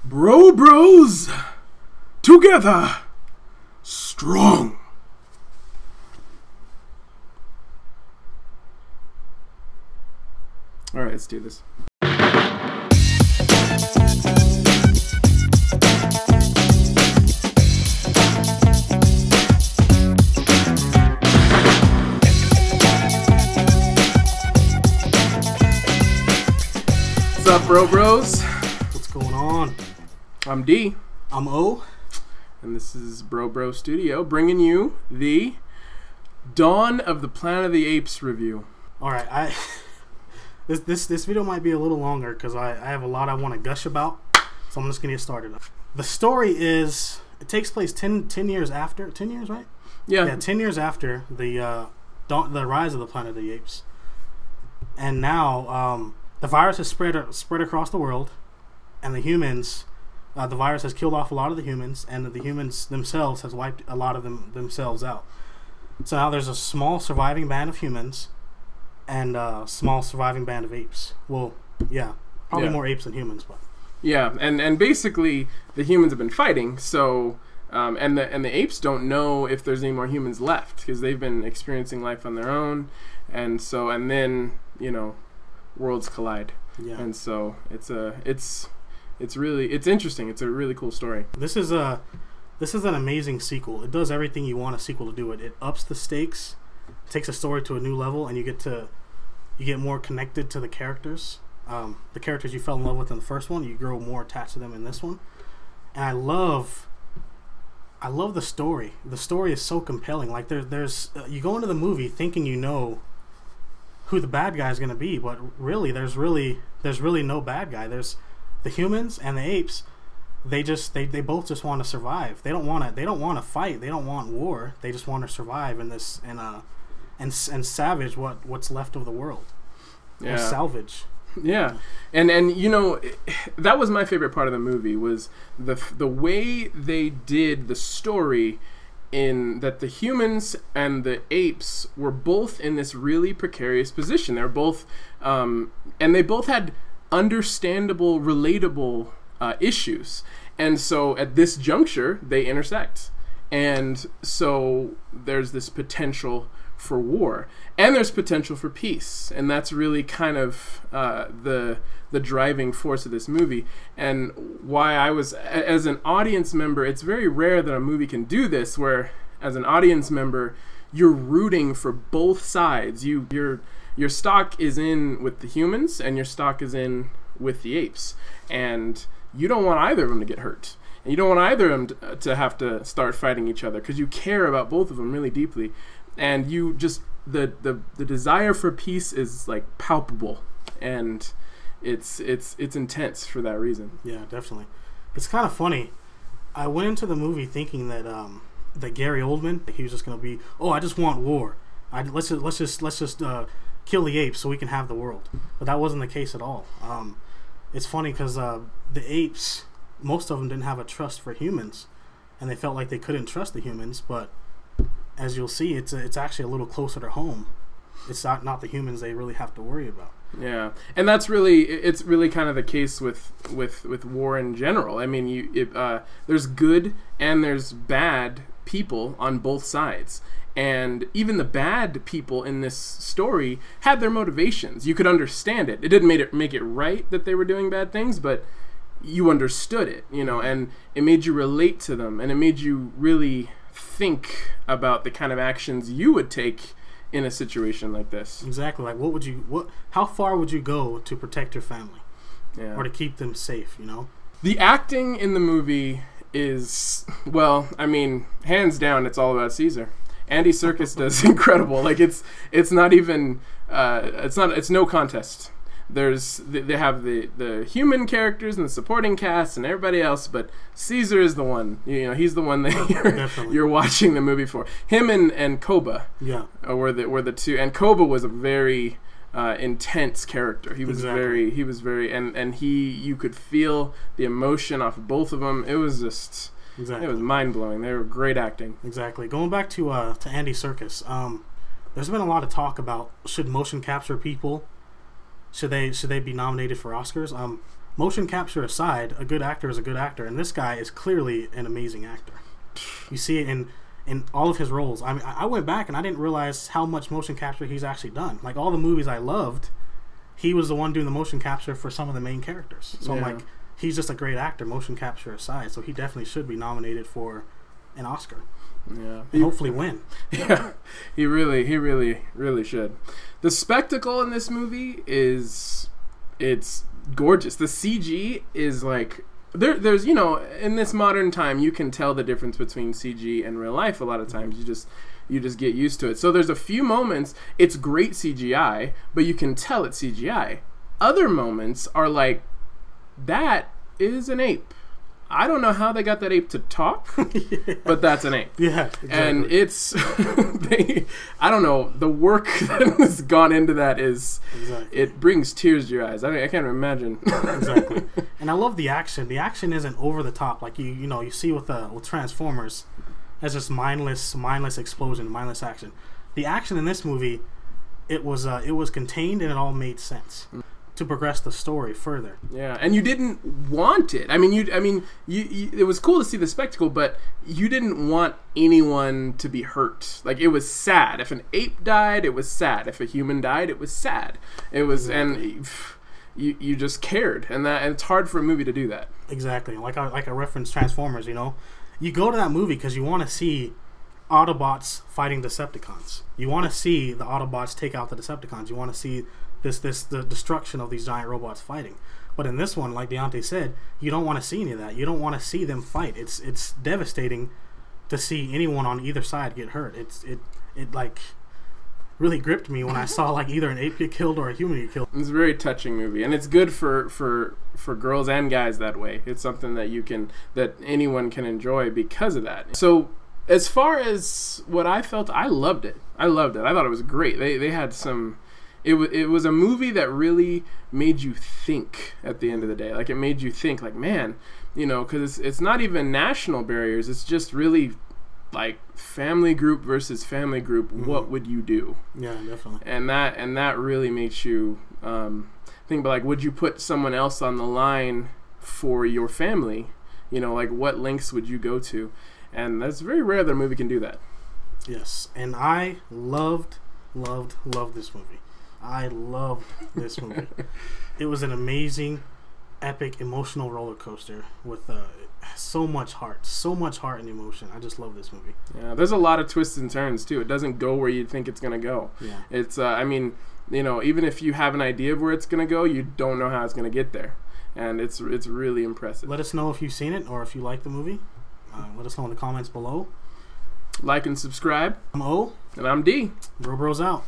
Bros, together, strong. All right, let's do this. What's up, bros? What's going on? I'm D. I'm O. And this is Bro Studio, bringing you the Dawn of the Planet of the Apes review. All right, this video might be a little longer because I have a lot I want to gush about, so I'm just gonna get started. The story is it takes place 10 years after 10 years, right? Yeah, 10 years after the rise of the Planet of the Apes, and now the virus has spread across the world, and the humans. The virus has killed off a lot of the humans, and the humans themselves has wiped a lot of themselves out. So now there's a small surviving band of humans and a small surviving band of apes. Well, yeah, probably more apes than humans, but yeah, and basically the humans have been fighting. So and the apes don't know if there's any more humans left because they've been experiencing life on their own, and then worlds collide. Yeah, and so it's interesting. It's a really cool story. This is an amazing sequel. It does everything you want a sequel to do. It ups the stakes, takes a story to a new level, and you get more connected to the characters. The characters you fell in love with in the first one, you grow more attached to them in this one. And I love the story. The story is so compelling. Like there's you go into the movie thinking you know who the bad guy is going to be, but really there's really no bad guy. There's the humans and the apes. They both just want to survive. They don't want to fight. They don't want war. They just want to survive in this and savage what's left of the world. Yeah. Or salvage. Yeah, and that was my favorite part of the movie was the way they did the story, in that the humans and the apes were both in this really precarious position. They're both and they both had understandable, relatable issues, and so at this juncture they intersect, and so there's this potential for war and there's potential for peace, and that's really kind of the driving force of this movie, and why I was, as an audience member, it's very rare that a movie can do this, where as an audience member you're rooting for both sides. Your stock is in with the humans and your stock is in with the apes, and you don't want either of them to get hurt, and you don't want either of them to have to start fighting each other, because you care about both of them really deeply, and you just the desire for peace is like palpable, and it's intense for that reason. Yeah, definitely. It's kind of funny. I went into the movie thinking that that Gary Oldman, he was just gonna be, I just want war. Let's just kill the apes so we can have the world. But that wasn't the case at all. It's funny because the apes, most of them didn't have a trust for humans, and they felt like they couldn't trust the humans. But as you'll see, it's actually a little closer to home. It's not the humans they really have to worry about. Yeah, and it's really kind of the case with war in general. I mean, there's good and there's bad people on both sides. And even the bad people in this story had their motivations. You could understand it. It didn't make it right that they were doing bad things, but you understood it, and it made you relate to them, and it made you really think about the kind of actions you would take in a situation like this. Exactly. Like how far would you go to protect your family? Yeah. Or to keep them safe, The acting in the movie is, well, I mean, hands down, it's all about Caesar. Andy Serkis does incredible. Like it's not even it's no contest. They have the human characters and the supporting cast and everybody else, but Caesar is the one. He's the one that you're watching the movie for. Him and Koba. Yeah. Were the two, and Koba was a very intense character. He was very and you could feel the emotion off of both of them. It was just It was mind-blowing. They were great acting. Exactly. Going back to Andy Serkis, there's been a lot of talk about should motion capture people, should they be nominated for Oscars. motion capture aside, a good actor is a good actor, and this guy is clearly an amazing actor. You see it in all of his roles. I mean, I went back and I didn't realize how much motion capture he's actually done. Like all the movies I loved, he was the one doing the motion capture for some of the main characters. So I'm like, he's just a great actor, motion capture aside. So he definitely should be nominated for an Oscar. Yeah, and hopefully win. Yeah, he really should. The spectacle in this movie it's gorgeous. The CG is like there's in this modern time you can tell the difference between CG and real life. A lot of times you just get used to it. So there's a few moments it's great CGI, but you can tell it's CGI. Other moments are like, that is an ape. I don't know how they got that ape to talk, but that's an ape. Yeah, exactly. And it's I don't know, the work that has gone into that is it brings tears to your eyes. I mean, I can't imagine. Exactly. And I love the action. The action isn't over the top like you see with Transformers. As just mindless explosion, mindless action. The action in this movie, it was contained and it all made sense to progress the story further. Yeah, and you didn't want it. I mean, it was cool to see the spectacle, but you didn't want anyone to be hurt. Like, it was sad. If an ape died, it was sad. If a human died, it was sad. It was, and you just cared, and it's hard for a movie to do that. Exactly. Like I referenced Transformers. You go to that movie because you want to see Autobots fighting Decepticons. You want to see the Autobots take out the Decepticons. You want to see the destruction of these giant robots fighting. But in this one, like Deontay said, you don't want to see any of that. You don't want to see them fight. It's devastating to see anyone on either side get hurt. It like really gripped me when I saw like either an ape get killed or a human get killed. It's a very touching movie, and it's good for girls and guys that way. It's something that anyone can enjoy because of that. So as far as what I felt, I loved it. I thought it was great. They had some. It was a movie that really made you think at the end of the day. Like, it made you think, like, man, because it's not even national barriers. It's just really like family group versus family group. What would you do? Yeah, definitely. And that really makes you think about, like, would you put someone else on the line for your family? Like, what lengths would you go to? And that's very rare that a movie can do that. Yes, and I loved this movie. I loved this movie. It was an amazing, epic, emotional roller coaster with so much heart and emotion. I just love this movie. Yeah, there's a lot of twists and turns too. It doesn't go where you think it's gonna go. Yeah, it's even if you have an idea of where it's gonna go, you don't know how it's gonna get there, and it's really impressive. Let us know if you've seen it or if you like the movie. Let us know in the comments below. Like and subscribe. I'm O. And I'm D. Bros out.